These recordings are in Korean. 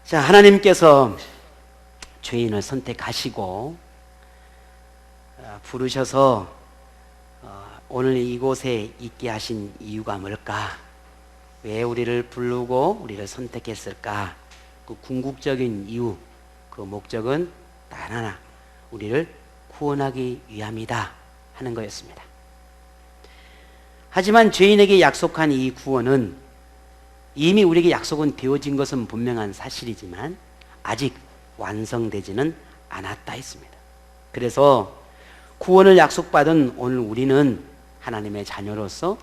자, 하나님께서 죄인을 선택하시고 부르셔서 오늘 이곳에 있게 하신 이유가 뭘까? 왜 우리를 부르고 우리를 선택했을까? 그 궁극적인 이유, 그 목적은 단 하나, 우리를 구원하기 위함이다 하는 거였습니다. 하지만 죄인에게 약속한 이 구원은 이미 우리에게 약속은 되어진 것은 분명한 사실이지만 아직 완성되지는 않았다 했습니다. 그래서 구원을 약속받은 오늘 우리는 하나님의 자녀로서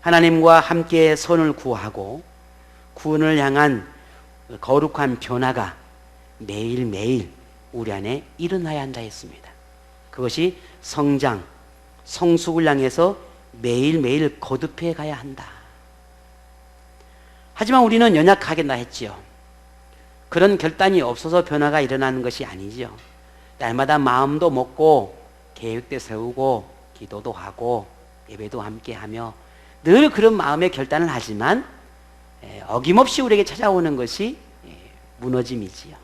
하나님과 함께 선을 구하고 구원을 향한 거룩한 변화가 매일매일 우리 안에 일어나야 한다 했습니다. 그것이 성장, 성숙을 향해서 매일매일 거듭해 가야 한다. 하지만 우리는 연약하겠나 했지요. 그런 결단이 없어서 변화가 일어나는 것이 아니지요. 날마다 마음도 먹고 계획도 세우고 기도도 하고 예배도 함께 하며 늘 그런 마음의 결단을 하지만 어김없이 우리에게 찾아오는 것이 무너짐이지요.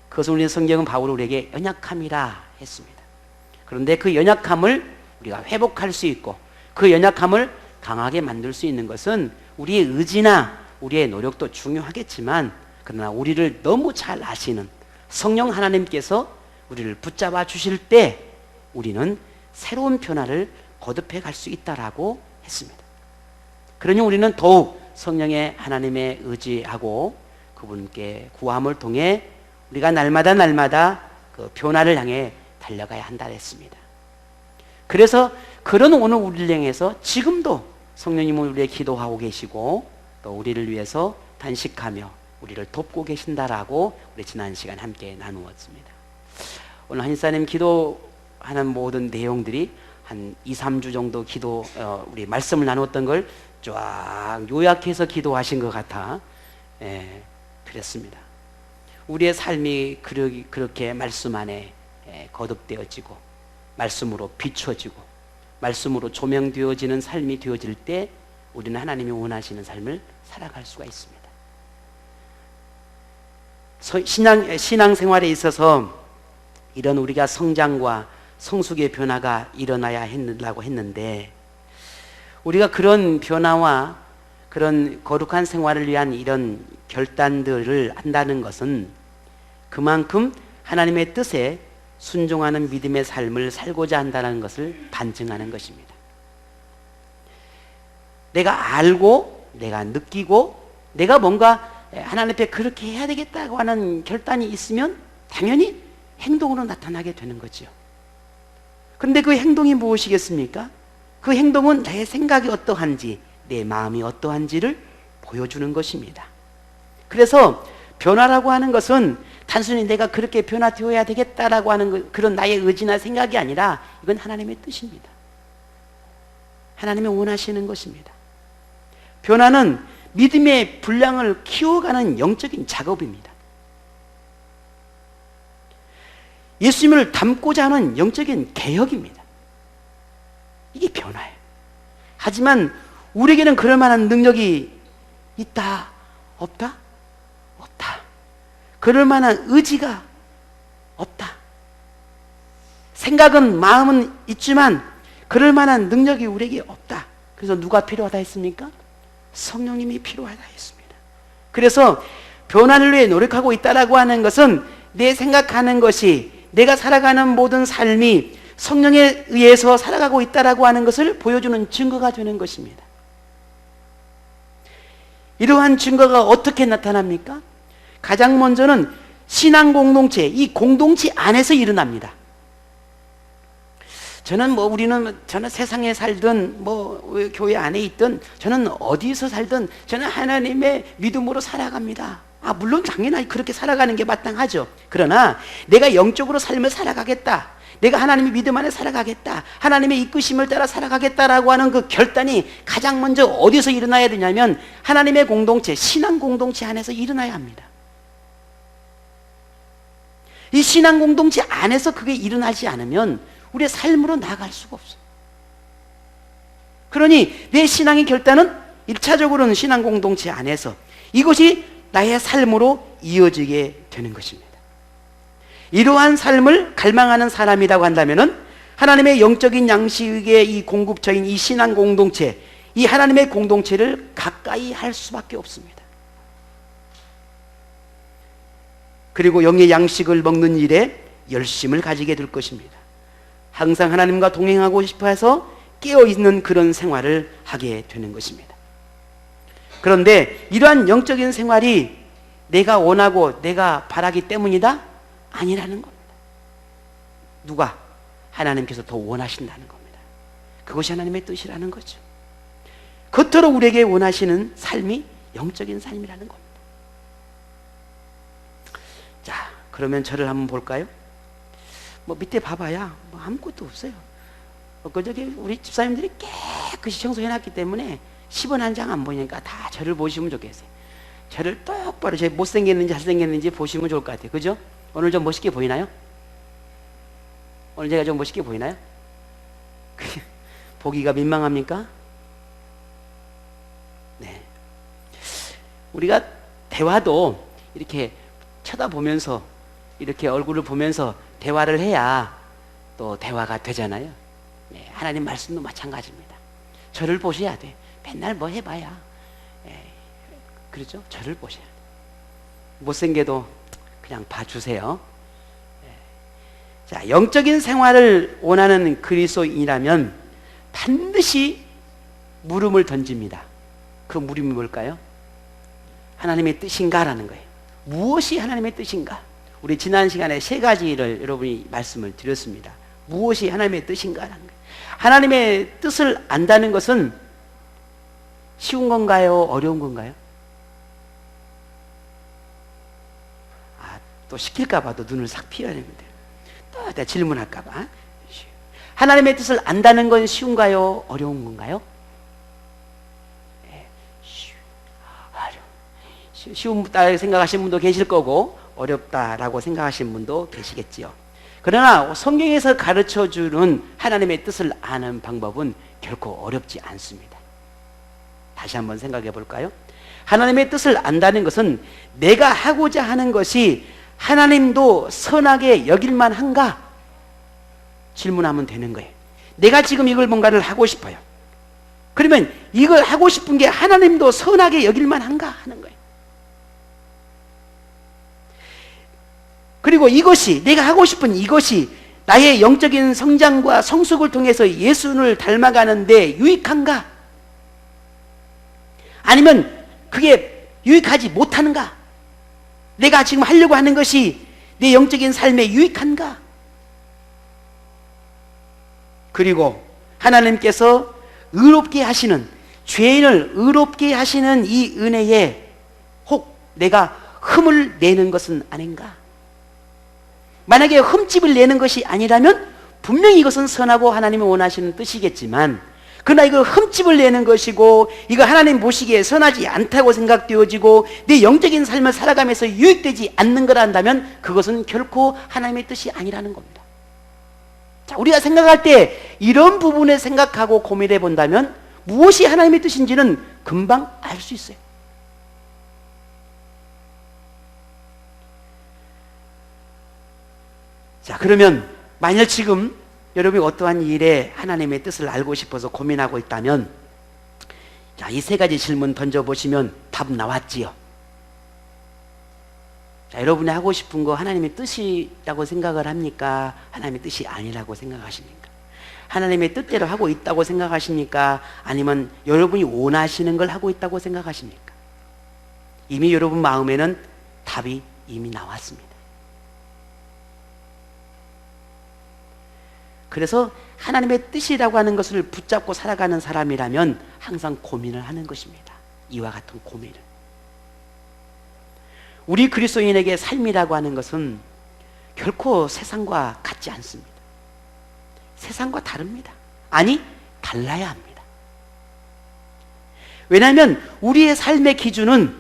그것을 우리는 성경은 바울이 우리에게 연약함이라 했습니다. 그런데 그 연약함을 우리가 회복할 수 있고 그 연약함을 강하게 만들 수 있는 것은 우리의 의지나 우리의 노력도 중요하겠지만 그러나 우리를 너무 잘 아시는 성령 하나님께서 우리를 붙잡아 주실 때 우리는 새로운 변화를 거듭해 갈 수 있다라고 했습니다. 그러니 우리는 더욱 성령의 하나님의 의지하고 그분께 구함을 통해 우리가 날마다 그 변화를 향해 달려가야 한다 했습니다. 그래서 그런 오늘 우리를 향해서 지금도 성령님은 우리에게 기도하고 계시고 또 우리를 위해서 단식하며 우리를 돕고 계신다라고 우리 지난 시간 함께 나누었습니다. 오늘 한인사님 기도하는 모든 내용들이 한 2, 3주 정도 우리 말씀을 나누었던 걸 쫙 요약해서 기도하신 것 같아 그랬습니다. 우리의 삶이 그렇게 말씀 안에 거듭되어지고 말씀으로 비춰지고 말씀으로 조명되어지는 삶이 되어질 때 우리는 하나님이 원하시는 삶을 살아갈 수가 있습니다. 신앙생활에 있어서 이런 우리가 성장과 성숙의 변화가 일어나야 한다고 했는데 우리가 그런 변화와 그런 거룩한 생활을 위한 이런 결단들을 한다는 것은 그만큼 하나님의 뜻에 순종하는 믿음의 삶을 살고자 한다는 것을 반증하는 것입니다. 내가 알고 내가 느끼고 내가 뭔가 하나님 앞에 그렇게 해야 되겠다고 하는 결단이 있으면 당연히 행동으로 나타나게 되는 거죠. 그런데 그 행동이 무엇이겠습니까? 그 행동은 내 생각이 어떠한지 내 마음이 어떠한지를 보여주는 것입니다. 그래서 변화라고 하는 것은 단순히 내가 그렇게 변화되어야 되겠다라고 하는 그런 나의 의지나 생각이 아니라 이건 하나님의 뜻입니다. 하나님이 원하시는 것입니다. 변화는 믿음의 분량을 키워가는 영적인 작업입니다. 예수님을 닮고자 하는 영적인 개혁입니다. 이게 변화예요. 하지만 우리에게는 그럴 만한 능력이 있다? 없다? 없다. 그럴 만한 의지가 없다. 생각은 마음은 있지만 그럴 만한 능력이 우리에게 없다. 그래서 누가 필요하다 했습니까? 성령님이 필요하다 했습니다. 그래서 변화를 위해 노력하고 있다라고 하는 것은 내 생각하는 것이 내가 살아가는 모든 삶이 성령에 의해서 살아가고 있다라고 하는 것을 보여주는 증거가 되는 것입니다. 이러한 증거가 어떻게 나타납니까? 가장 먼저는 신앙 공동체, 이 공동체 안에서 일어납니다. 저는 세상에 살든 교회 안에 있든 저는 어디서 살든 저는 하나님의 믿음으로 살아갑니다. 물론 당연히 그렇게 살아가는 게 마땅하죠. 그러나 내가 영적으로 삶을 살아가겠다, 내가 하나님의 믿음 안에 살아가겠다, 하나님의 이끄심을 따라 살아가겠다라고 하는 그 결단이 가장 먼저 어디서 일어나야 되냐면 하나님의 공동체, 신앙 공동체 안에서 일어나야 합니다. 이 신앙 공동체 안에서 그게 일어나지 않으면 우리의 삶으로 나아갈 수가 없어요. 그러니 내 신앙의 결단은 1차적으로는 신앙 공동체 안에서 이것이 나의 삶으로 이어지게 되는 것입니다. 이러한 삶을 갈망하는 사람이라고 한다면은 하나님의 영적인 양식의 이 공급처인 이 신앙 공동체, 이 하나님의 공동체를 가까이 할 수밖에 없습니다. 그리고 영의 양식을 먹는 일에 열심을 가지게 될 것입니다. 항상 하나님과 동행하고 싶어 해서 깨어있는 그런 생활을 하게 되는 것입니다. 그런데 이러한 영적인 생활이 내가 원하고 내가 바라기 때문이다? 아니라는 겁니다. 누가? 하나님께서 더 원하신다는 겁니다. 그것이 하나님의 뜻이라는 거죠. 겉으로 우리에게 원하시는 삶이 영적인 삶이라는 겁니다. 자, 그러면 저를 한번 볼까요? 밑에 봐봐야 아무것도 없어요. 그저께 우리 집사님들이 깨끗이 청소해놨기 때문에 10원 한 장 안 보이니까 다 저를 보시면 좋겠어요. 저를 똑바로 제 못생겼는지 잘생겼는지 보시면 좋을 것 같아요. 그죠? 오늘 좀 멋있게 보이나요? 오늘 제가 좀 멋있게 보이나요? 보기가 민망합니까? 네. 우리가 대화도 이렇게 쳐다보면서 이렇게 얼굴을 보면서 대화를 해야 또 대화가 되잖아요. 네. 하나님 말씀도 마찬가지입니다. 저를 보셔야 돼. 맨날 뭐 해봐야. 네. 그렇죠? 저를 보셔야 돼. 못생겨도 그냥 봐주세요. 자, 영적인 생활을 원하는 그리스도인이라면 반드시 물음을 던집니다. 그 물음이 뭘까요? 하나님의 뜻인가라는 거예요. 무엇이 하나님의 뜻인가? 우리 지난 시간에 세 가지를 여러분이 말씀을 드렸습니다. 무엇이 하나님의 뜻인가라는 거예요. 하나님의 뜻을 안다는 것은 쉬운 건가요? 어려운 건가요? 또 시킬까봐도 눈을 싹 피워야 됩니다. 또 내가 질문할까봐. 하나님의 뜻을 안다는 건 쉬운가요? 어려운 건가요? 쉬운다 생각하시는 분도 계실 거고 어렵다라고 생각하시는 분도 계시겠지요. 그러나 성경에서 가르쳐주는 하나님의 뜻을 아는 방법은 결코 어렵지 않습니다. 다시 한번 생각해 볼까요? 하나님의 뜻을 안다는 것은 내가 하고자 하는 것이 하나님도 선하게 여길만 한가? 질문하면 되는 거예요. 내가 지금 이걸 뭔가를 하고 싶어요. 그러면 이걸 하고 싶은 게 하나님도 선하게 여길만 한가? 하는 거예요. 그리고 이것이, 내가 하고 싶은 이것이 나의 영적인 성장과 성숙을 통해서 예수를 닮아가는데 유익한가? 아니면 그게 유익하지 못하는가? 내가 지금 하려고 하는 것이 내 영적인 삶에 유익한가? 그리고 하나님께서 의롭게 하시는, 죄인을 의롭게 하시는 이 은혜에 혹 내가 흠을 내는 것은 아닌가? 만약에 흠집을 내는 것이 아니라면 분명히 이것은 선하고 하나님이 원하시는 뜻이겠지만, 그러나 이거 흠집을 내는 것이고 이거 하나님 보시기에 선하지 않다고 생각되어지고 내 영적인 삶을 살아가면서 유익되지 않는 거라 한다면 그것은 결코 하나님의 뜻이 아니라는 겁니다. 자, 우리가 생각할 때 이런 부분에 생각하고 고민해 본다면 무엇이 하나님의 뜻인지는 금방 알 수 있어요. 자, 그러면 만약 지금 여러분이 어떠한 일에 하나님의 뜻을 알고 싶어서 고민하고 있다면, 자, 이 세 가지 질문 던져보시면 답 나왔지요. 자, 여러분이 하고 싶은 거 하나님의 뜻이라고 생각을 합니까? 하나님의 뜻이 아니라고 생각하십니까? 하나님의 뜻대로 하고 있다고 생각하십니까? 아니면 여러분이 원하시는 걸 하고 있다고 생각하십니까? 이미 여러분 마음에는 답이 이미 나왔습니다. 그래서 하나님의 뜻이라고 하는 것을 붙잡고 살아가는 사람이라면 항상 고민을 하는 것입니다. 이와 같은 고민을. 우리 그리스도인에게 삶이라고 하는 것은 결코 세상과 같지 않습니다. 세상과 다릅니다. 아니, 달라야 합니다. 왜냐하면 우리의 삶의 기준은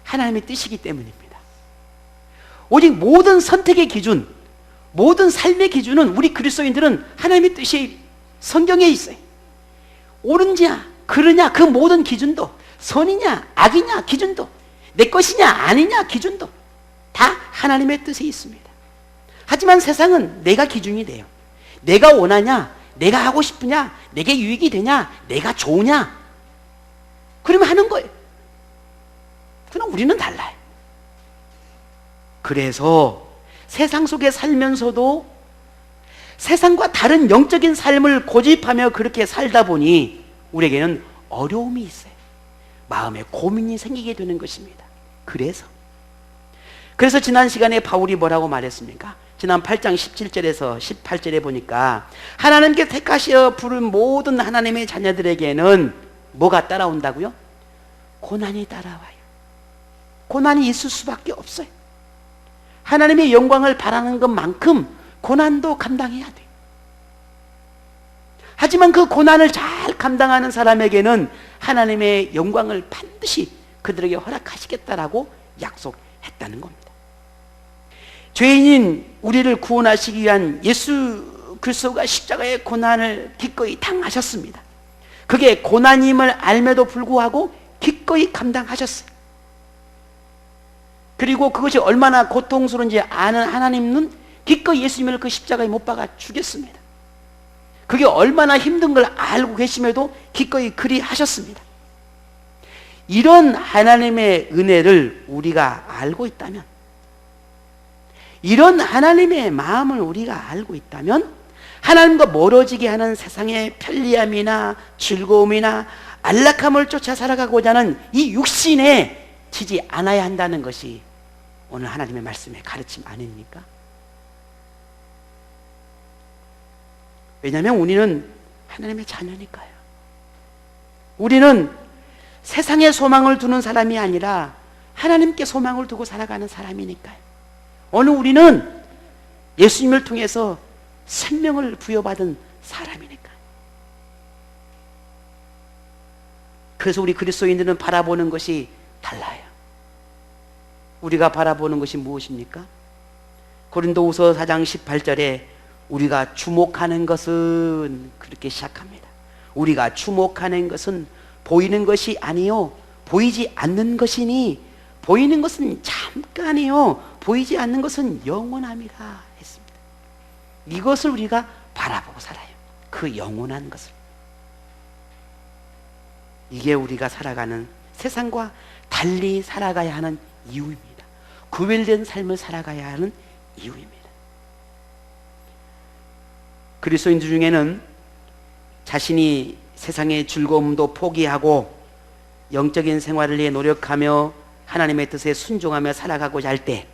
하나님의 뜻이기 때문입니다. 오직 모든 선택의 기준, 모든 삶의 기준은 우리 그리스도인들은 하나님의 뜻이 성경에 있어요. 옳으냐 그르냐 그 모든 기준도, 선이냐 악이냐 기준도, 내 것이냐 아니냐 기준도 하나님의 뜻에 있습니다. 하지만 세상은 내가 기준이 돼요. 내가 원하냐, 내가 하고 싶으냐, 내게 유익이 되냐, 내가 좋으냐, 그러면 하는 거예요. 그러나 우리는 달라요. 그래서 세상 속에 살면서도 세상과 다른 영적인 삶을 고집하며 그렇게 살다 보니 우리에게는 어려움이 있어요. 마음에 고민이 생기게 되는 것입니다. 그래서 지난 시간에 바울이 뭐라고 말했습니까? 지난 8장 17절에서 18절에 보니까 하나님께 택하시어 부른 모든 하나님의 자녀들에게는 뭐가 따라온다고요? 고난이 따라와요. 고난이 있을 수밖에 없어요. 하나님의 영광을 바라는 것만큼 고난도 감당해야 돼요. 하지만 그 고난을 잘 감당하는 사람에게는 하나님의 영광을 반드시 그들에게 허락하시겠다라고 약속했다는 겁니다. 죄인인 우리를 구원하시기 위한 예수 그리스도가 십자가의 고난을 기꺼이 당하셨습니다. 그게 고난임을 알매도 불구하고 기꺼이 감당하셨어요. 그리고 그것이 얼마나 고통스러운지 아는 하나님은 기꺼이 예수님을 그 십자가에 못 박아 죽였습니다. 그게 얼마나 힘든 걸 알고 계심에도 기꺼이 그리 하셨습니다. 이런 하나님의 은혜를 우리가 알고 있다면, 이런 하나님의 마음을 우리가 알고 있다면 하나님과 멀어지게 하는 세상의 편리함이나 즐거움이나 안락함을 쫓아 살아가고자 하는 이 육신에 지지 않아야 한다는 것이 오늘 하나님의 말씀의 가르침 아닙니까? 왜냐하면 우리는 하나님의 자녀니까요. 우리는 세상에 소망을 두는 사람이 아니라 하나님께 소망을 두고 살아가는 사람이니까요. 오늘 우리는 예수님을 통해서 생명을 부여받은 사람이니까요. 그래서 우리 그리스도인들은 바라보는 것이 달라요. 우리가 바라보는 것이 무엇입니까? 고린도후서 4장 18절에 우리가 주목하는 것은 그렇게 시작합니다. 우리가 주목하는 것은 보이는 것이 아니요 보이지 않는 것이니 보이는 것은 잠깐이요 보이지 않는 것은 영원함이라 했습니다. 이것을 우리가 바라보고 살아요. 그 영원한 것을. 이게 우리가 살아가는 세상과 달리 살아가야 하는 이유입니다. 구별된 삶을 살아가야 하는 이유입니다. 그리스도인들 중에는 자신이 세상의 즐거움도 포기하고 영적인 생활을 위해 노력하며 하나님의 뜻에 순종하며 살아가고자 할 때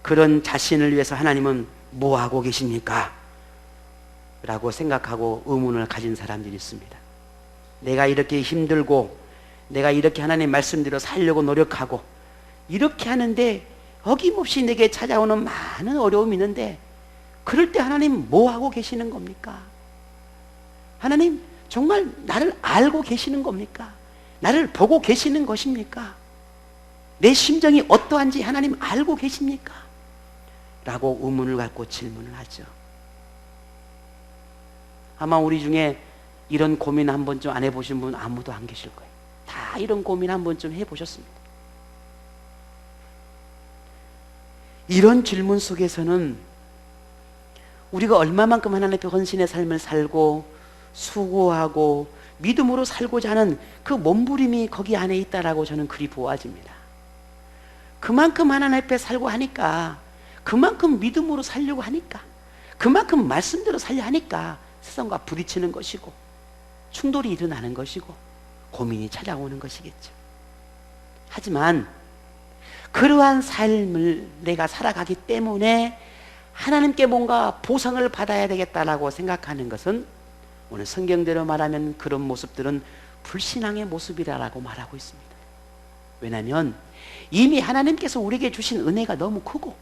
그런 자신을 위해서 하나님은 뭐 하고 계십니까? 라고 생각하고 의문을 가진 사람들이 있습니다. 내가 이렇게 힘들고 내가 이렇게 하나님 말씀대로 살려고 노력하고 이렇게 하는데 어김없이 내게 찾아오는 많은 어려움이 있는데 그럴 때 하나님 뭐 하고 계시는 겁니까? 하나님 정말 나를 알고 계시는 겁니까? 나를 보고 계시는 것입니까? 내 심정이 어떠한지 하나님 알고 계십니까? 라고 의문을 갖고 질문을 하죠. 아마 우리 중에 이런 고민 한 번쯤 안 해보신 분 아무도 안 계실 거예요. 다 이런 고민 한 번쯤 해보셨습니다. 이런 질문 속에서는 우리가 얼마만큼 하나님 앞에 헌신의 삶을 살고 수고하고 믿음으로 살고자 하는 그 몸부림이 거기 안에 있다라고 저는 그리 보아집니다. 그만큼 하나님 앞에 살고 하니까, 그만큼 믿음으로 살려고 하니까, 그만큼 말씀대로 살려 하니까 세상과 부딪히는 것이고 충돌이 일어나는 것이고 고민이 찾아오는 것이겠죠. 하지만 그러한 삶을 내가 살아가기 때문에 하나님께 뭔가 보상을 받아야 되겠다라고 생각하는 것은 오늘 성경대로 말하면 그런 모습들은 불신앙의 모습이라고 말하고 있습니다. 왜냐하면 이미 하나님께서 우리에게 주신 은혜가 너무 크고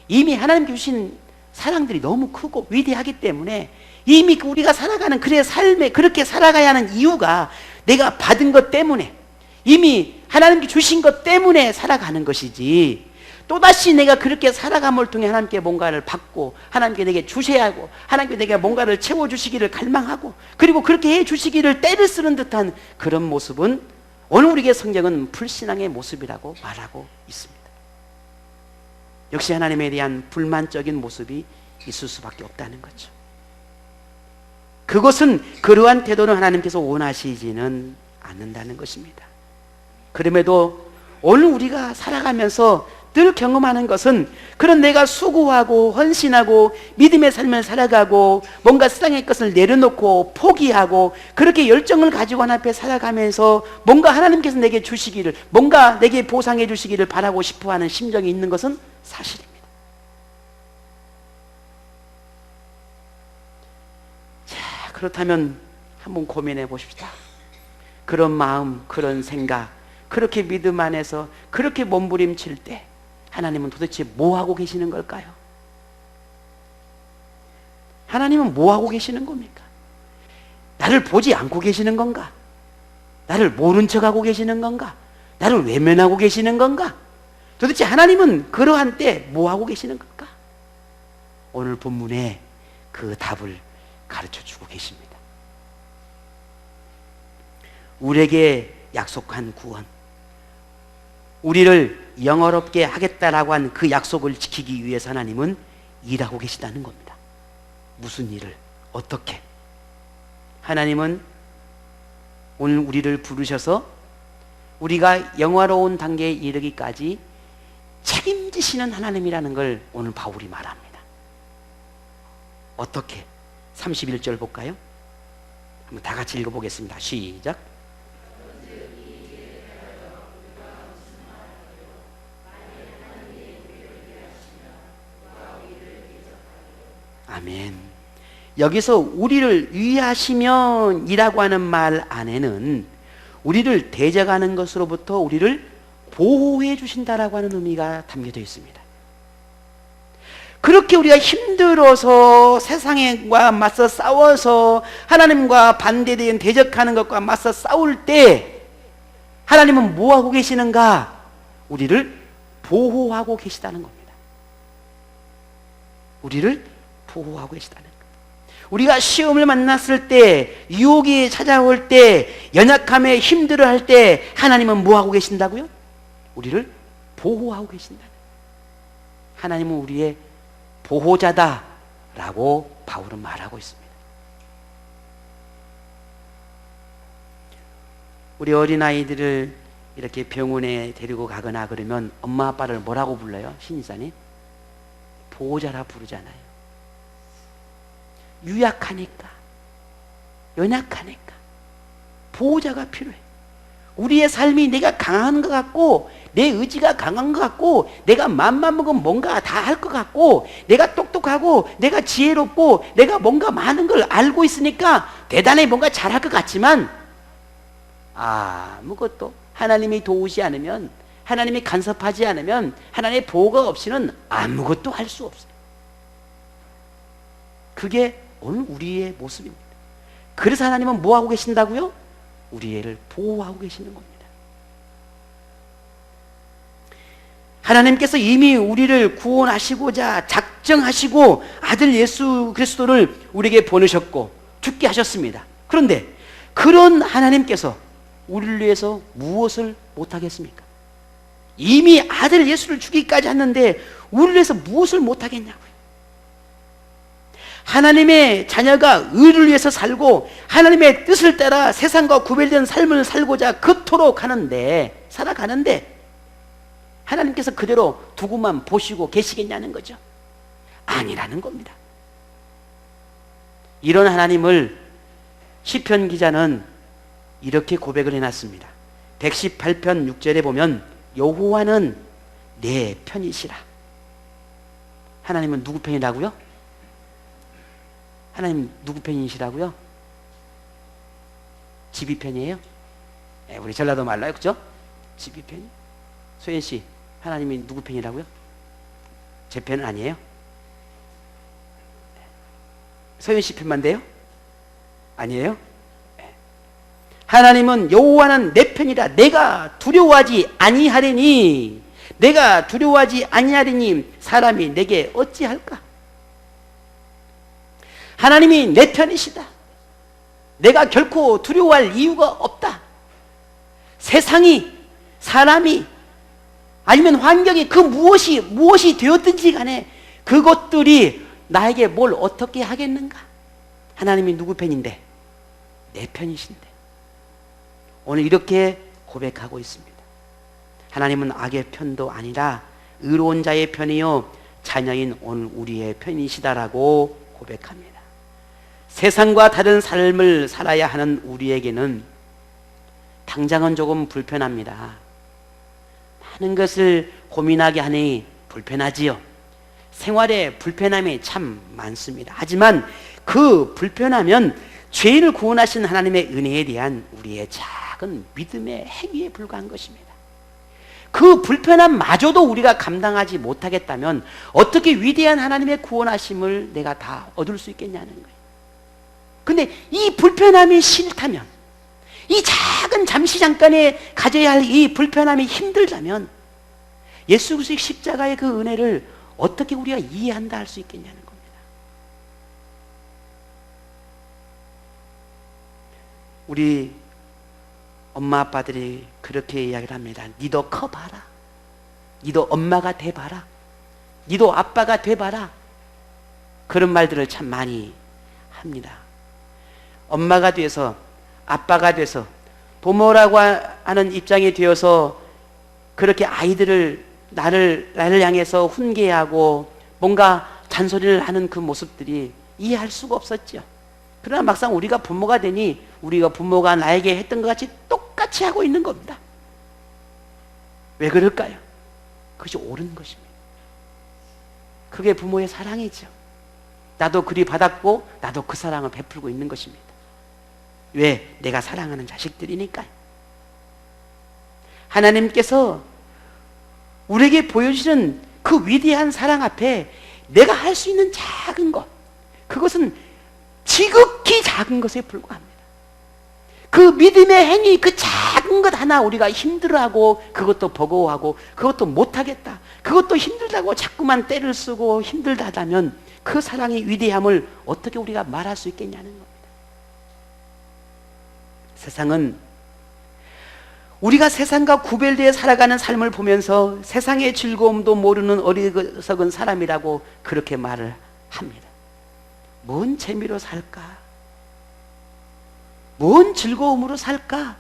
이미 하나님께 주신 사랑들이 너무 크고 위대하기 때문에 이미 우리가 살아가는 그의 삶에 그렇게 살아가야 하는 이유가 내가 받은 것 때문에 이미 하나님께 주신 것 때문에 살아가는 것이지 또다시 내가 그렇게 살아감을 통해 하나님께 뭔가를 받고 하나님께 내게 주셔야 하고 하나님께 내게 뭔가를 채워주시기를 갈망하고 그리고 그렇게 해주시기를 때를 쓰는 듯한 그런 모습은 오늘 우리에게 성경은 불신앙의 모습이라고 말하고 있습니다. 역시 하나님에 대한 불만적인 모습이 있을 수밖에 없다는 거죠. 그것은 그러한 태도는 하나님께서 원하시지는 않는다는 것입니다. 그럼에도 오늘 우리가 살아가면서 늘 경험하는 것은 그런 내가 수고하고 헌신하고 믿음의 삶을 살아가고 뭔가 세상의 것을 내려놓고 포기하고 그렇게 열정을 가지고 하나님 앞에 살아가면서 뭔가 하나님께서 내게 주시기를, 뭔가 내게 보상해 주시기를 바라고 싶어하는 심정이 있는 것은 사실입니다. 자, 그렇다면 한번 고민해 보십시다. 그런 마음, 그런 생각, 그렇게 믿음 안에서 그렇게 몸부림칠 때 하나님은 도대체 뭐 하고 계시는 걸까요? 하나님은 뭐 하고 계시는 겁니까? 나를 보지 않고 계시는 건가? 나를 모른 척하고 계시는 건가? 나를 외면하고 계시는 건가? 도대체 하나님은 그러한 때 뭐 하고 계시는 걸까? 오늘 본문에 그 답을 가르쳐 주고 계십니다. 우리에게 약속한 구원, 우리를 영화롭게 하겠다라고 한 그 약속을 지키기 위해서 하나님은 일하고 계시다는 겁니다. 무슨 일을, 어떻게? 하나님은 오늘 우리를 부르셔서 우리가 영화로운 단계에 이르기까지 책임지시는 하나님이라는 걸 오늘 바울이 말합니다. 어떻게? 31절 볼까요? 한번 다 같이 읽어보겠습니다. 시작. 아멘. 여기서 우리를 위하시면 이라고 하는 말 안에는 우리를 대적하는 것으로부터 우리를 보호해 주신다라고 하는 의미가 담겨져 있습니다. 그렇게 우리가 힘들어서 세상과 맞서 싸워서 하나님과 반대되는 대적하는 것과 맞서 싸울 때 하나님은 뭐 하고 계시는가? 우리를 보호하고 계시다는 겁니다. 우리를 보호하고 계시다는 것. 우리가 시험을 만났을 때, 유혹이 찾아올 때, 연약함에 힘들어할 때 하나님은 뭐 하고 계신다고요? 우리를 보호하고 계신다. 하나님은 우리의 보호자다라고 바울은 말하고 있습니다. 우리 어린아이들을 이렇게 병원에 데리고 가거나 그러면 엄마 아빠를 뭐라고 불러요? 신이사님? 보호자라 부르잖아요. 유약하니까, 연약하니까 보호자가 필요해. 우리의 삶이 내가 강한 것 같고, 내 의지가 강한 것 같고, 내가 맘만 먹으면 뭔가 다 할 것 같고, 내가 똑똑하고 내가 지혜롭고 내가 뭔가 많은 걸 알고 있으니까 대단히 뭔가 잘할 것 같지만 아무것도 하나님이 도우지 않으면, 하나님이 간섭하지 않으면, 하나님의 보호가 없이는 아무것도 할 수 없어요. 그게 오늘 우리의 모습입니다. 그래서 하나님은 뭐 하고 계신다고요? 우리를 보호하고 계시는 겁니다. 하나님께서 이미 우리를 구원하시고자 작정하시고 아들 예수 그리스도를 우리에게 보내셨고 죽게 하셨습니다. 그런데 그런 하나님께서 우리를 위해서 무엇을 못하겠습니까? 이미 아들 예수를 죽이기까지 했는데 우리를 위해서 무엇을 못하겠냐고요. 하나님의 자녀가 의를 위해서 살고 하나님의 뜻을 따라 세상과 구별된 삶을 살고자 그토록 하는데, 살아가는데 하나님께서 그대로 두고만 보시고 계시겠냐는 거죠. 아니라는 겁니다. 이런 하나님을 시편 기자는 이렇게 고백을 해놨습니다. 118편 6절에 보면 여호와는 내 편이시라. 하나님은 누구 편이라고요? 하나님 누구 편이시라고요? 지비 편이에요? 네, 우리 전라도 말로요, 그죠? 지비 편이? 소연 씨, 하나님이 누구 편이라고요? 제 편은 아니에요? 소연 씨 편만 돼요? 아니에요? 네. 하나님은 여호와는 내 편이라 내가 두려워하지 아니하리니, 내가 두려워하지 아니하리니 사람이 내게 어찌할까? 하나님이 내 편이시다. 내가 결코 두려워할 이유가 없다. 세상이, 사람이 아니면 환경이 그 무엇이 되었든지 간에 그것들이 나에게 뭘 어떻게 하겠는가? 하나님이 누구 편인데? 내 편이신데. 오늘 이렇게 고백하고 있습니다. 하나님은 악의 편도 아니라 의로운 자의 편이요 자녀인 오늘 우리의 편이시다라고 고백합니다. 세상과 다른 삶을 살아야 하는 우리에게는 당장은 조금 불편합니다. 많은 것을 고민하게 하니 불편하지요. 생활에 불편함이 참 많습니다. 하지만 그 불편하면 죄인을 구원하신 하나님의 은혜에 대한 우리의 작은 믿음의 행위에 불과한 것입니다. 그 불편함마저도 우리가 감당하지 못하겠다면 어떻게 위대한 하나님의 구원하심을 내가 다 얻을 수 있겠냐는 거예요. 근데 이 불편함이 싫다면, 이 작은 잠시 잠깐에 가져야 할 이 불편함이 힘들다면 예수 그리스도의 십자가의 그 은혜를 어떻게 우리가 이해한다 할 수 있겠냐는 겁니다. 우리 엄마 아빠들이 그렇게 이야기를 합니다. 니도 커봐라. 니도 엄마가 돼봐라. 니도 아빠가 돼봐라. 그런 말들을 참 많이 합니다. 엄마가 돼서 아빠가 돼서 부모라고 하는 입장이 되어서 그렇게 아이들을 나를 향해서 훈계하고 뭔가 잔소리를 하는 그 모습들이 이해할 수가 없었죠. 그러나 막상 우리가 부모가 되니 우리가 부모가 나에게 했던 것 같이 똑같이 하고 있는 겁니다. 왜 그럴까요? 그것이 옳은 것입니다. 그게 부모의 사랑이죠. 나도 그리 받았고 나도 그 사랑을 베풀고 있는 것입니다. 왜? 내가 사랑하는 자식들이니까요. 하나님께서 우리에게 보여주시는 그 위대한 사랑 앞에 내가 할 수 있는 작은 것, 그것은 지극히 작은 것에 불과합니다. 그 믿음의 행위, 그 작은 것 하나 우리가 힘들어하고 그것도 버거워하고 그것도 못하겠다, 그것도 힘들다고 자꾸만 때를 쓰고 힘들다면 그 사랑의 위대함을 어떻게 우리가 말할 수 있겠냐는 겁니다. 세상은 우리가 세상과 구별되어 살아가는 삶을 보면서 세상의 즐거움도 모르는 어리석은 사람이라고 그렇게 말을 합니다. 뭔 재미로 살까? 뭔 즐거움으로 살까?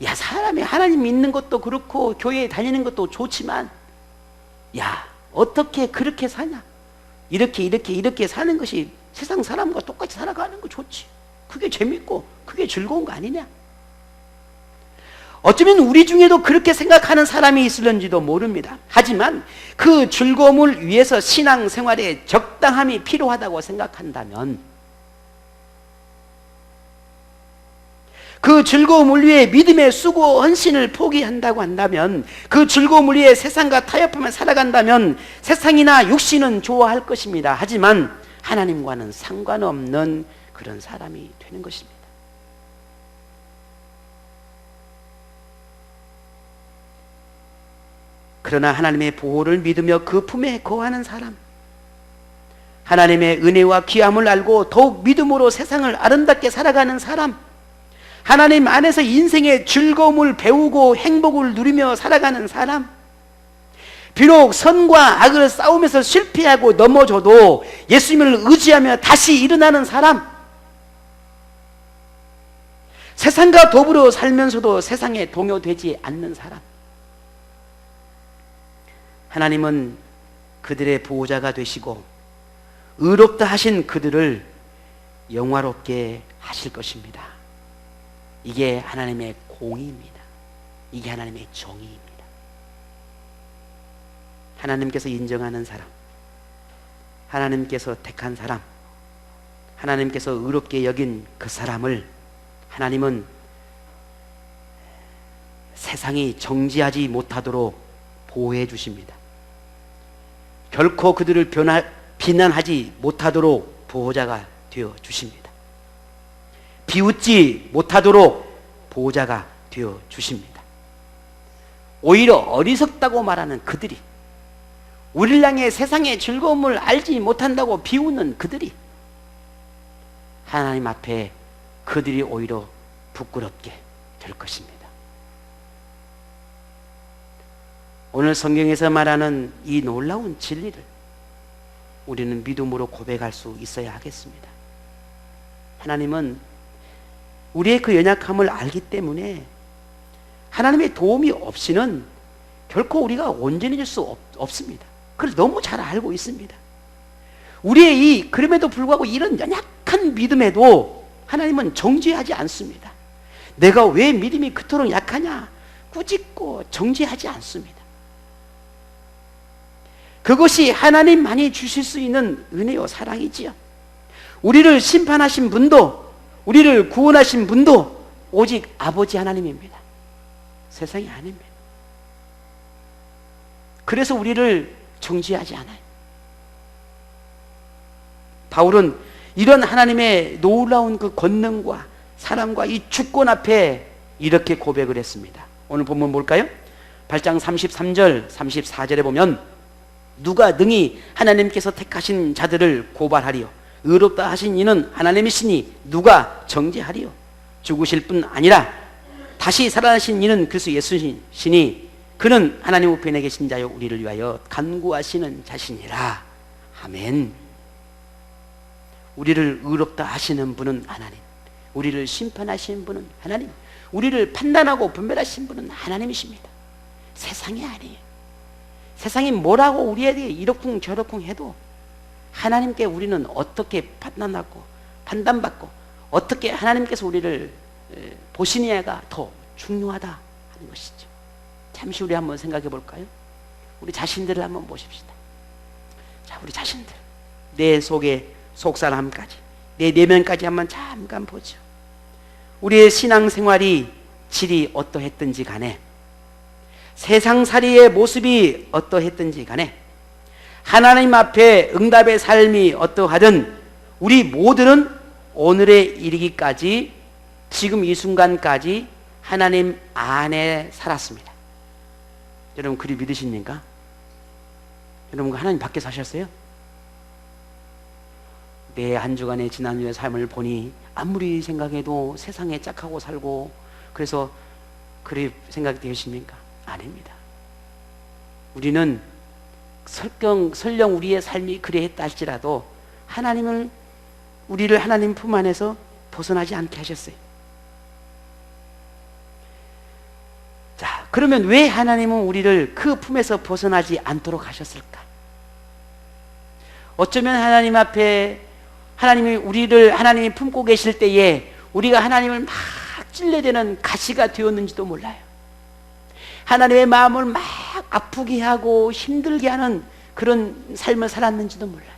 야, 사람이 하나님 믿는 것도 그렇고 교회에 다니는 것도 좋지만 야, 어떻게 그렇게 사냐? 이렇게 사는 것이 세상 사람과 똑같이 살아가는 거 좋지. 그게 재밌고 그게 즐거운 거 아니냐? 어쩌면 우리 중에도 그렇게 생각하는 사람이 있을런지도 모릅니다. 하지만 그 즐거움을 위해서 신앙생활에 적당함이 필요하다고 생각한다면, 그 즐거움을 위해 믿음의 수고 헌신을 포기한다고 한다면, 그 즐거움을 위해 세상과 타협하며 살아간다면 세상이나 육신은 좋아할 것입니다. 하지만 하나님과는 상관없는 그런 사람이 되는 것입니다. 그러나 하나님의 보호를 믿으며 그 품에 거하는 사람, 하나님의 은혜와 귀함을 알고 더욱 믿음으로 세상을 아름답게 살아가는 사람, 하나님 안에서 인생의 즐거움을 배우고 행복을 누리며 살아가는 사람, 비록 선과 악을 싸우면서 실패하고 넘어져도 예수님을 의지하며 다시 일어나는 사람, 세상과 더불어 살면서도 세상에 동요되지 않는 사람, 하나님은 그들의 보호자가 되시고 의롭다 하신 그들을 영화롭게 하실 것입니다. 이게 하나님의 공의입니다. 이게 하나님의 정의입니다. 하나님께서 인정하는 사람, 하나님께서 택한 사람, 하나님께서 의롭게 여긴 그 사람을 하나님은 세상이 정지하지 못하도록 보호해 주십니다. 결코 그들을 비난하지 못하도록 보호자가 되어 주십니다. 비웃지 못하도록 보호자가 되어 주십니다. 오히려 어리석다고 말하는 그들이, 우리를 향해 세상의 즐거움을 알지 못한다고 비웃는 그들이, 하나님 앞에 그들이 오히려 부끄럽게 될 것입니다. 오늘 성경에서 말하는 이 놀라운 진리를 우리는 믿음으로 고백할 수 있어야 하겠습니다. 하나님은 우리의 그 연약함을 알기 때문에 하나님의 도움이 없이는 결코 우리가 온전해질 수 없습니다. 그걸 너무 잘 알고 있습니다. 우리의 그럼에도 불구하고 이런 연약한 믿음에도 하나님은 정죄하지 않습니다. 내가 왜 믿음이 그토록 약하냐 꾸짖고 정죄하지 않습니다. 그것이 하나님만이 주실 수 있는 은혜요 사랑이지요. 우리를 심판하신 분도 우리를 구원하신 분도 오직 아버지 하나님입니다. 세상이 아닙니다. 그래서 우리를 정죄하지 않아요. 바울은 이런 하나님의 놀라운 그 권능과 사랑과 이 주권 앞에 이렇게 고백을 했습니다. 오늘 본문 볼까요? 8장 33절 34절에 보면 누가 능히 하나님께서 택하신 자들을 고발하리요 의롭다 하신 이는 하나님이시니 누가 정죄하리요 죽으실 뿐 아니라 다시 살아나신 이는 그리스도 예수시니 그는 하나님 우편에 계신 자요 우리를 위하여 간구하시는 자시니라. 아멘. 우리를 의롭다 하시는 분은 하나님, 우리를 심판하시는 분은 하나님, 우리를 판단하고 분별하시는 분은 하나님이십니다. 세상이 아니에요. 세상이 뭐라고 우리에게 이러쿵 저러쿵 해도 하나님께 우리는 어떻게 판단하고 판단받고 어떻게 하나님께서 우리를 보시느냐가 더 중요하다 하는 것이죠. 잠시 우리 한번 생각해 볼까요? 우리 자신들을 한번 보십시다. 자, 우리 자신들 내 속의 속사람까지 내 내면까지 한번 잠깐 보죠. 우리의 신앙생활이 질이 어떠했든지 간에 세상살이의 모습이 어떠했든지 간에 하나님 앞에 응답의 삶이 어떠하든 우리 모두는 오늘에 이르기까지 지금 이 순간까지 하나님 안에 살았습니다. 여러분 그리 믿으십니까? 여러분 하나님 밖에 사셨어요? 내 한 주간의 지난주의 삶을 보니 아무리 생각해도 세상에 짝하고 살고 그래서 그리 생각이 되십니까? 아닙니다. 우리는 설령 우리의 삶이 그래했다 할지라도 하나님을 우리를 하나님 품 안에서 벗어나지 않게 하셨어요. 자, 그러면 왜 하나님은 우리를 그 품에서 벗어나지 않도록 하셨을까? 어쩌면 하나님 앞에 하나님이 우리를 하나님이 품고 계실 때에 우리가 하나님을 막 찔레대는 가시가 되었는지도 몰라요. 하나님의 마음을 막 아프게 하고 힘들게 하는 그런 삶을 살았는지도 몰라요.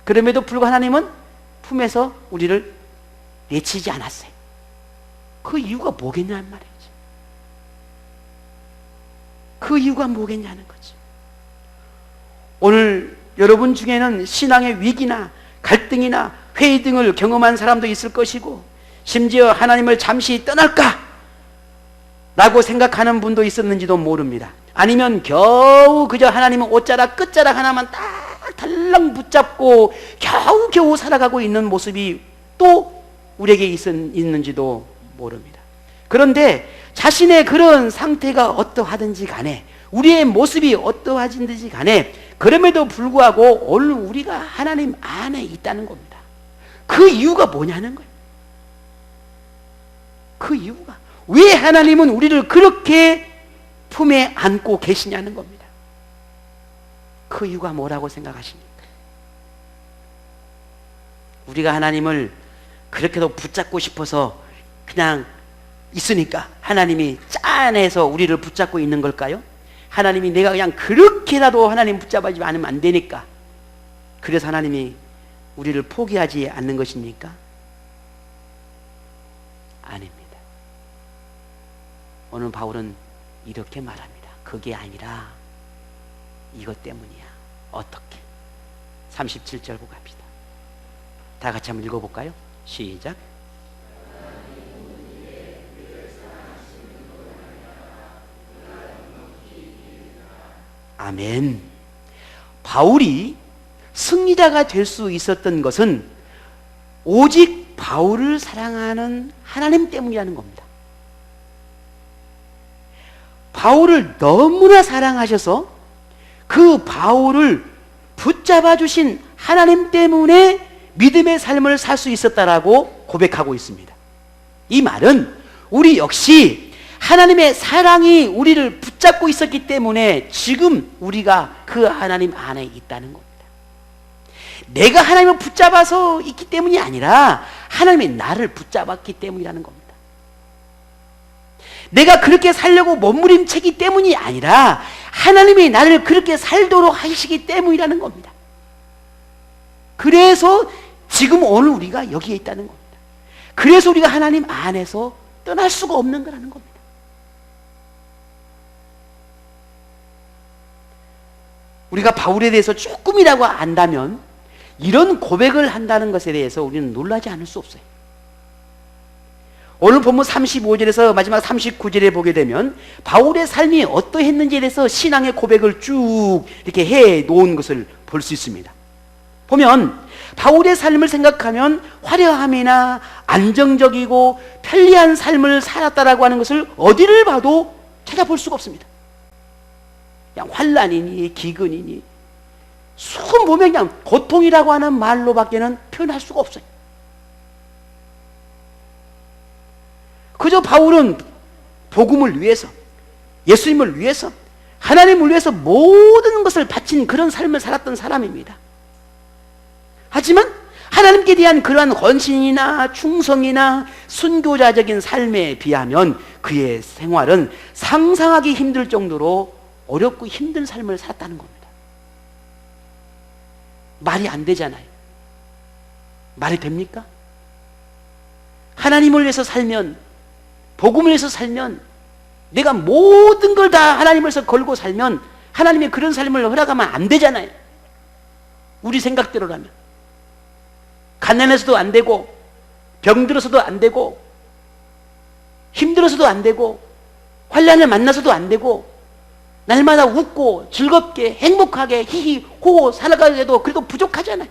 그럼에도 불구하고 하나님은 품에서 우리를 내치지 않았어요. 그 이유가 뭐겠냐는 말이죠. 그 이유가 뭐겠냐는 거죠. 오늘 여러분 중에는 신앙의 위기나 갈등이나 회의 등을 경험한 사람도 있을 것이고 심지어 하나님을 잠시 떠날까? 라고 생각하는 분도 있었는지도 모릅니다. 아니면 겨우 그저 하나님은 옷자락 끝자락 하나만 딱 달랑 붙잡고 겨우 살아가고 있는 모습이 또 우리에게 있는지도 모릅니다. 그런데 자신의 그런 상태가 어떠하든지 간에 우리의 모습이 어떠하든지 간에 그럼에도 불구하고 오늘 우리가 하나님 안에 있다는 겁니다. 그 이유가 뭐냐는 거예요. 그 이유가 왜 하나님은 우리를 그렇게 품에 안고 계시냐는 겁니다. 그 이유가 뭐라고 생각하십니까? 우리가 하나님을 그렇게도 붙잡고 싶어서 그냥 있으니까 하나님이 짠해서 우리를 붙잡고 있는 걸까요? 하나님이 내가 그냥 그렇게라도 하나님 붙잡아주지 않으면 안 되니까 그래서 하나님이 우리를 포기하지 않는 것입니까? 아닙니다. 오늘 바울은 이렇게 말합니다. 그게 아니라 이것 때문이야. 어떻게? 37절 보고 갑시다. 다 같이 한번 읽어볼까요? 시작. 아멘. 바울이 승리자가 될 수 있었던 것은 오직 바울을 사랑하는 하나님 때문이라는 겁니다. 바울을 너무나 사랑하셔서 그 바울을 붙잡아 주신 하나님 때문에 믿음의 삶을 살 수 있었다라고 고백하고 있습니다. 이 말은 우리 역시 하나님의 사랑이 우리를 붙잡고 있었기 때문에 지금 우리가 그 하나님 안에 있다는 겁니다. 내가 하나님을 붙잡아서 있기 때문이 아니라 하나님이 나를 붙잡았기 때문이라는 겁니다. 내가 그렇게 살려고 몸부림치기 때문이 아니라 하나님이 나를 그렇게 살도록 하시기 때문이라는 겁니다. 그래서 지금 오늘 우리가 여기에 있다는 겁니다. 그래서 우리가 하나님 안에서 떠날 수가 없는 거라는 겁니다. 우리가 바울에 대해서 조금이라고 안다면 이런 고백을 한다는 것에 대해서 우리는 놀라지 않을 수 없어요. 오늘 본문 35절에서 마지막 39절에 보게 되면 바울의 삶이 어떠했는지에 대해서 신앙의 고백을 쭉 이렇게 해 놓은 것을 볼 수 있습니다. 보면 바울의 삶을 생각하면 화려함이나 안정적이고 편리한 삶을 살았다라고 하는 것을 어디를 봐도 찾아볼 수가 없습니다. 그냥 환난이니 기근이니 수금 보면 그냥 고통이라고 하는 말로밖에는 표현할 수가 없어요. 그저 바울은 복음을 위해서, 예수님을 위해서, 하나님을 위해서 모든 것을 바친 그런 삶을 살았던 사람입니다. 하지만 하나님께 대한 그러한 헌신이나 충성이나 순교자적인 삶에 비하면 그의 생활은 상상하기 힘들 정도로 어렵고 힘든 삶을 살았다는 겁니다. 말이 안 되잖아요. 말이 됩니까? 하나님을 위해서 살면, 복음을 위해서 살면, 내가 모든 걸 다 하나님을 위해서 걸고 살면 하나님의 그런 삶을 허락하면 안 되잖아요. 우리 생각대로라면. 가난해서도 안 되고, 병들어서도 안 되고, 힘들어서도 안 되고, 환난을 만나서도 안 되고, 날마다 웃고 즐겁게 행복하게 히히 호호 살아가게도 그래도 부족하잖아요.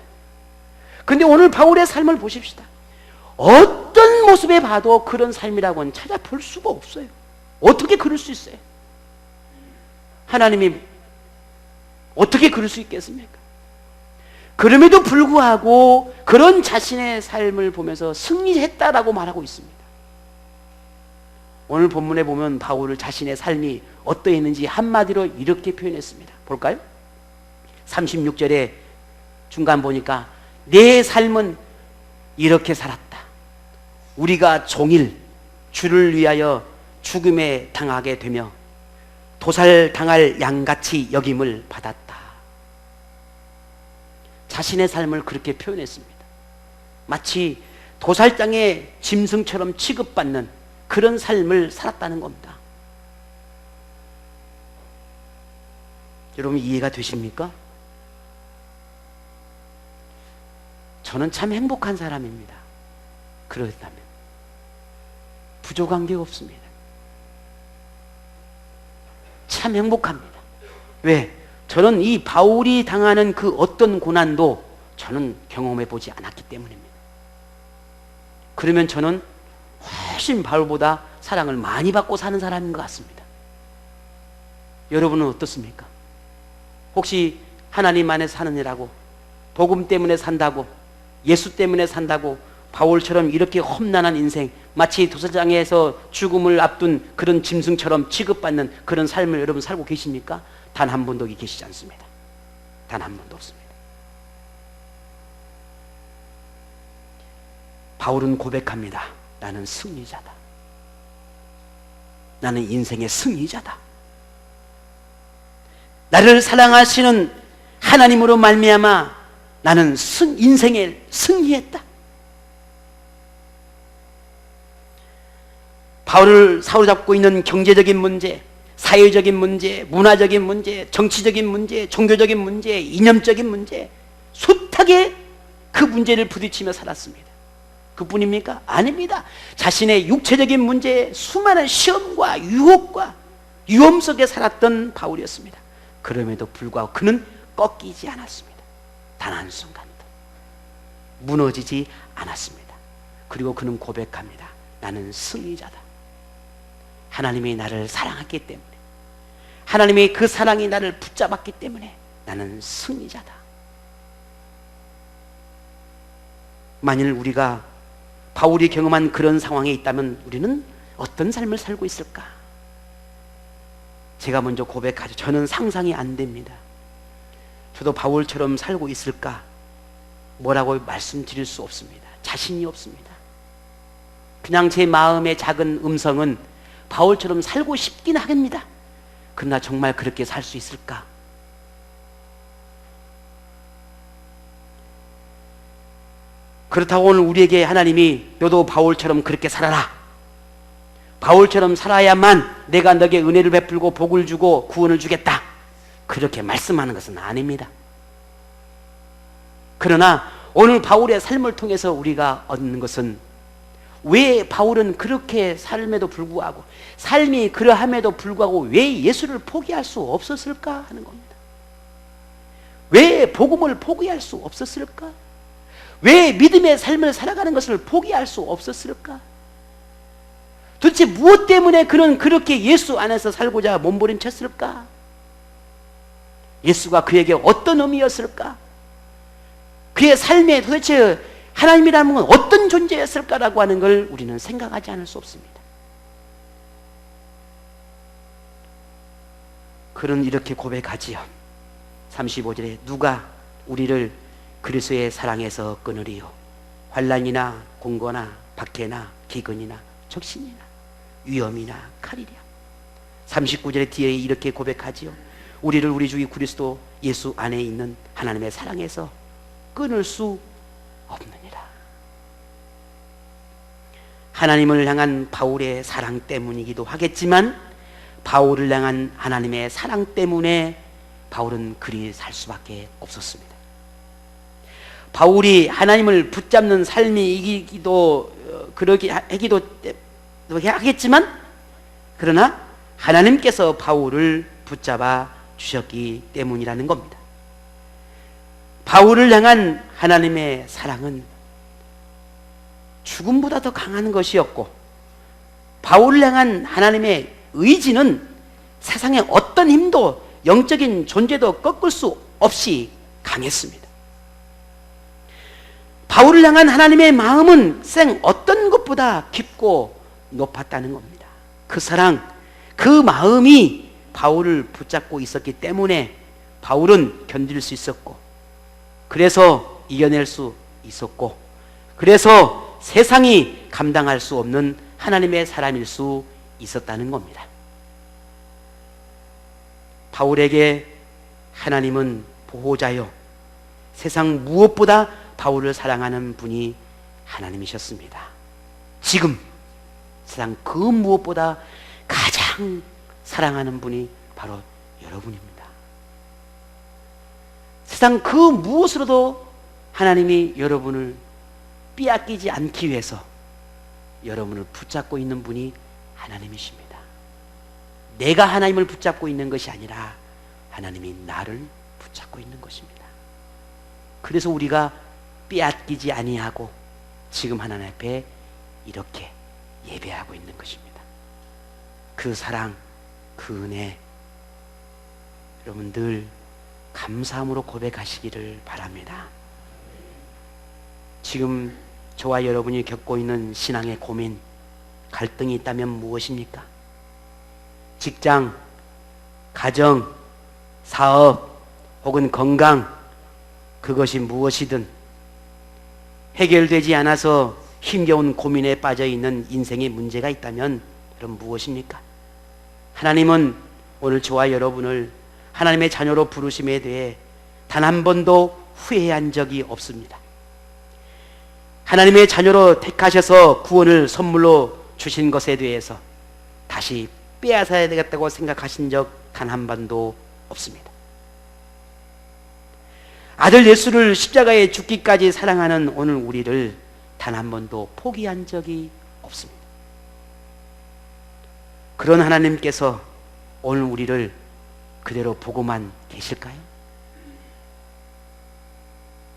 그런데 오늘 바울의 삶을 보십시다. 어떤 모습에 봐도 그런 삶이라고는 찾아볼 수가 없어요. 어떻게 그럴 수 있어요? 하나님이 어떻게 그럴 수 있겠습니까? 그럼에도 불구하고 그런 자신의 삶을 보면서 승리했다라고 말하고 있습니다. 오늘 본문에 보면 바울을 자신의 삶이 어떠했는지 한마디로 이렇게 표현했습니다. 볼까요? 36절에 중간 보니까 내 삶은 이렇게 살았다. 우리가 종일 주를 위하여 죽음에 당하게 되며 도살당할 양같이 여김을 받았다. 자신의 삶을 그렇게 표현했습니다. 마치 도살장의 짐승처럼 취급받는 그런 삶을 살았다는 겁니다. 여러분 이해가 되십니까? 저는 참 행복한 사람입니다. 그렇다면 부족한 게 없습니다. 참 행복합니다. 왜? 저는 이 바울이 당하는 그 어떤 고난도 저는 경험해 보지 않았기 때문입니다. 그러면 저는 훨씬 바울보다 사랑을 많이 받고 사는 사람인 것 같습니다. 여러분은 어떻습니까? 혹시 하나님 안에 사는 이라고, 복음 때문에 산다고, 예수 때문에 산다고 바울처럼 이렇게 험난한 인생, 마치 도살장에서 죽음을 앞둔 그런 짐승처럼 취급받는 그런 삶을 여러분 살고 계십니까? 단 한 분도 계시지 않습니다. 단 한 분도 없습니다. 바울은 고백합니다. 나는 승리자다. 나는 인생의 승리자다. 나를 사랑하시는 하나님으로 말미암아 나는 인생에 승리했다. 바울을 사로잡고 있는 경제적인 문제, 사회적인 문제, 문화적인 문제, 정치적인 문제, 종교적인 문제, 이념적인 문제, 숱하게 그 문제를 부딪히며 살았습니다. 그뿐입니까? 아닙니다. 자신의 육체적인 문제, 수많은 시험과 유혹과 위험 속에 살았던 바울이었습니다. 그럼에도 불구하고 그는 꺾이지 않았습니다. 단 한순간도 무너지지 않았습니다. 그리고 그는 고백합니다. 나는 승리자다. 하나님이 나를 사랑했기 때문에, 하나님의 그 사랑이 나를 붙잡았기 때문에 나는 승리자다. 만일 우리가 바울이 경험한 그런 상황에 있다면 우리는 어떤 삶을 살고 있을까? 제가 먼저 고백하죠. 저는 상상이 안 됩니다. 저도 바울처럼 살고 있을까? 뭐라고 말씀드릴 수 없습니다. 자신이 없습니다. 그냥 제 마음의 작은 음성은 바울처럼 살고 싶긴 합니다. 그러나 정말 그렇게 살 수 있을까? 그렇다고 오늘 우리에게 하나님이 너도 바울처럼 그렇게 살아라, 바울처럼 살아야만 내가 너에게 은혜를 베풀고 복을 주고 구원을 주겠다, 그렇게 말씀하는 것은 아닙니다. 그러나 오늘 바울의 삶을 통해서 우리가 얻는 것은, 왜 바울은 그렇게 삶에도 불구하고, 삶이 그러함에도 불구하고 왜 예수를 포기할 수 없었을까 하는 겁니다. 왜 복음을 포기할 수 없었을까? 왜 믿음의 삶을 살아가는 것을 포기할 수 없었을까? 도대체 무엇 때문에 그는 그렇게 예수 안에서 살고자 몸부림쳤을까? 예수가 그에게 어떤 의미였을까? 그의 삶에 도대체 하나님이라는 건 어떤 존재였을까라고 하는 걸 우리는 생각하지 않을 수 없습니다. 그는 이렇게 고백하지요. 35절에 누가 우리를 그리스도의 사랑에서 끊으리요? 환난이나 공고나 박해나 기근이나 적신이나 위험이나 칼이랴. 39절에 뒤에 이렇게 고백하지요. 우리를 우리 주 그리스도 예수 안에 있는 하나님의 사랑에서 끊을 수 없느니라. 하나님을 향한 바울의 사랑 때문이기도 하겠지만, 바울을 향한 하나님의 사랑 때문에 바울은 그리 살 수밖에 없었습니다. 바울이 하나님을 붙잡는 삶이기도 그러기 하기도 하겠지만, 그러나 하나님께서 바울을 붙잡아 주셨기 때문이라는 겁니다. 바울을 향한 하나님의 사랑은 죽음보다 더 강한 것이었고, 바울을 향한 하나님의 의지는 세상의 어떤 힘도, 영적인 존재도 꺾을 수 없이 강했습니다. 바울을 향한 하나님의 마음은 생 어떤 것보다 깊고 높았다는 겁니다. 그 사랑, 그 마음이 바울을 붙잡고 있었기 때문에 바울은 견딜 수 있었고, 그래서 이겨낼 수 있었고, 그래서 세상이 감당할 수 없는 하나님의 사람일 수 있었다는 겁니다. 바울에게 하나님은 보호자요, 세상 무엇보다 바울을 사랑하는 분이 하나님이셨습니다. 지금 세상 그 무엇보다 가장 사랑하는 분이 바로 여러분입니다. 세상 그 무엇으로도 하나님이 여러분을 빼앗기지 않기 위해서 여러분을 붙잡고 있는 분이 하나님이십니다. 내가 하나님을 붙잡고 있는 것이 아니라 하나님이 나를 붙잡고 있는 것입니다. 그래서 우리가 빼앗기지 아니하고 지금 하나님 앞에 이렇게 예배하고 있는 것입니다. 그 사랑, 그 은혜, 여러분 늘 감사함으로 고백하시기를 바랍니다. 지금 저와 여러분이 겪고 있는 신앙의 고민, 갈등이 있다면 무엇입니까? 직장, 가정, 사업, 혹은 건강, 그것이 무엇이든 해결되지 않아서 힘겨운 고민에 빠져 있는 인생의 문제가 있다면 그럼 무엇입니까? 하나님은 오늘 저와 여러분을 하나님의 자녀로 부르심에 대해 단 한 번도 후회한 적이 없습니다. 하나님의 자녀로 택하셔서 구원을 선물로 주신 것에 대해서 다시 빼앗아야 되겠다고 생각하신 적 단 한 번도 없습니다. 아들 예수를 십자가에 죽기까지 사랑하는 오늘 우리를 단 한 번도 포기한 적이 없습니다. 그런 하나님께서 오늘 우리를 그대로 보고만 계실까요?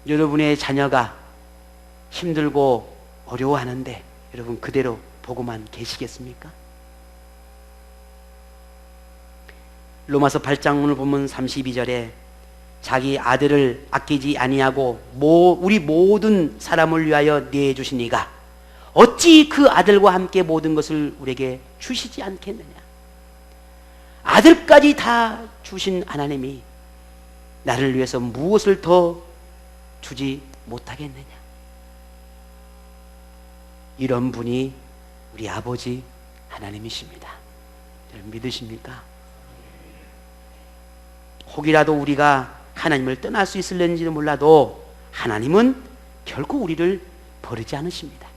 여러분의 자녀가 힘들고 어려워하는데 여러분 그대로 보고만 계시겠습니까? 로마서 8장을 보면 32절에 자기 아들을 아끼지 아니하고 우리 모든 사람을 위하여 내주신 이가 어찌 그 아들과 함께 모든 것을 우리에게 주시지 않겠느냐. 아들까지 다 주신 하나님이 나를 위해서 무엇을 더 주지 못하겠느냐. 이런 분이 우리 아버지 하나님이십니다. 여러분 믿으십니까? 혹이라도 우리가 하나님을 떠날 수 있을는지도 몰라도 하나님은 결코 우리를 버리지 않으십니다.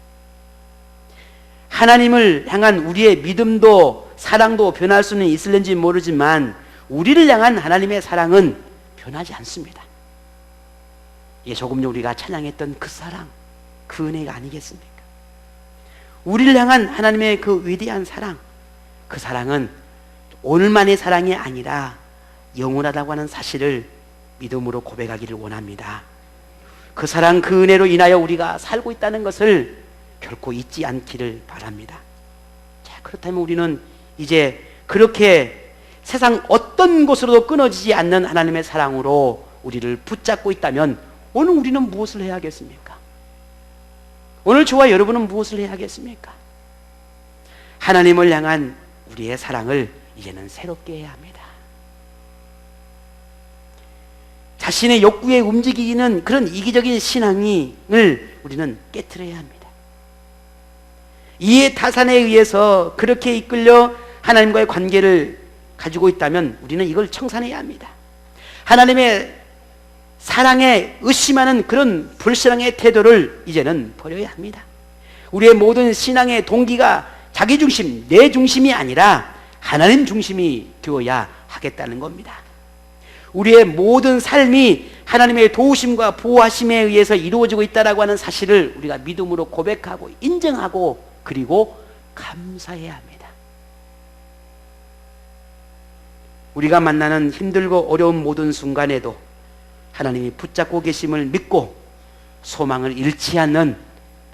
하나님을 향한 우리의 믿음도 사랑도 변할 수는 있을는지 모르지만 우리를 향한 하나님의 사랑은 변하지 않습니다. 이게 조금 전 우리가 찬양했던 그 사랑, 그 은혜가 아니겠습니까? 우리를 향한 하나님의 그 위대한 사랑, 그 사랑은 오늘만의 사랑이 아니라 영원하다고 하는 사실을 믿음으로 고백하기를 원합니다. 그 사랑, 그 은혜로 인하여 우리가 살고 있다는 것을 결코 잊지 않기를 바랍니다. 자, 그렇다면 우리는 이제 그렇게 세상 어떤 곳으로도 끊어지지 않는 하나님의 사랑으로 우리를 붙잡고 있다면 오늘 우리는 무엇을 해야겠습니까? 오늘 저와 여러분은 무엇을 해야겠습니까? 하나님을 향한 우리의 사랑을 이제는 새롭게 해야 합니다. 자신의 욕구에 움직이는 그런 이기적인 신앙을 우리는 깨트려야 합니다. 이해 타산에 의해서 그렇게 이끌려 하나님과의 관계를 가지고 있다면 우리는 이걸 청산해야 합니다. 하나님의 사랑에 의심하는 그런 불신앙의 태도를 이제는 버려야 합니다. 우리의 모든 신앙의 동기가 자기 중심, 내 중심이 아니라 하나님 중심이 되어야 하겠다는 겁니다. 우리의 모든 삶이 하나님의 도우심과 보호하심에 의해서 이루어지고 있다고 하는 사실을 우리가 믿음으로 고백하고 인정하고 그리고 감사해야 합니다. 우리가 만나는 힘들고 어려운 모든 순간에도 하나님이 붙잡고 계심을 믿고 소망을 잃지 않는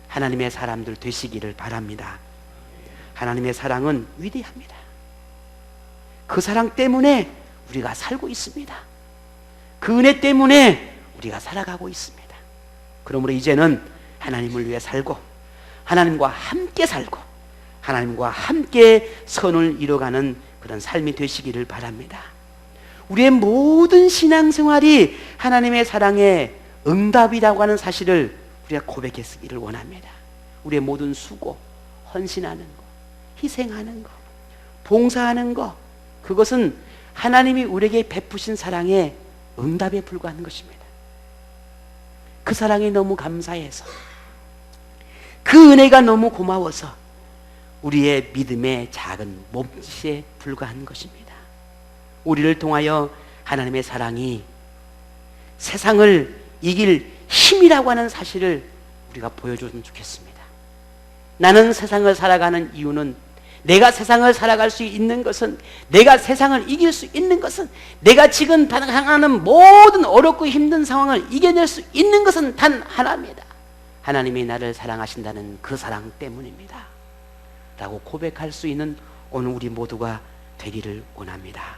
하나님의 사람들 되시기를 바랍니다. 하나님의 사랑은 위대합니다. 그 사랑 때문에 우리가 살고 있습니다. 그 은혜 때문에 우리가 살아가고 있습니다. 그러므로 이제는 하나님을 위해 살고 하나님과 함께 살고 하나님과 함께 선을 이뤄가는 그런 삶이 되시기를 바랍니다. 우리의 모든 신앙생활이 하나님의 사랑의 응답이라고 하는 사실을 우리가 고백했기를 원합니다. 우리의 모든 수고, 헌신하는 것, 희생하는 것, 봉사하는 것, 그것은 하나님이 우리에게 베푸신 사랑의 응답에 불과한 것입니다. 그 사랑이 너무 감사해서, 그 은혜가 너무 고마워서 우리의 믿음의 작은 몸짓에 불과한 것입니다. 우리를 통하여 하나님의 사랑이 세상을 이길 힘이라고 하는 사실을 우리가 보여줬으면 좋겠습니다. 나는 세상을 살아가는 이유는, 내가 세상을 살아갈 수 있는 것은, 내가 세상을 이길 수 있는 것은, 내가 지금 당하는 모든 어렵고 힘든 상황을 이겨낼 수 있는 것은 단 하나입니다. 하나님이 나를 사랑하신다는 그 사랑 때문입니다 라고 고백할 수 있는 오늘 우리 모두가 되기를 원합니다.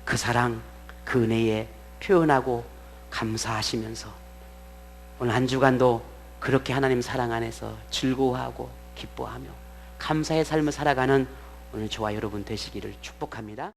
그 사랑, 그 은혜에 표현하고 감사하시면서 오늘 한 주간도 그렇게 하나님 사랑 안에서 즐거워하고 기뻐하며 감사의 삶을 살아가는 오늘 저와 여러분 되시기를 축복합니다.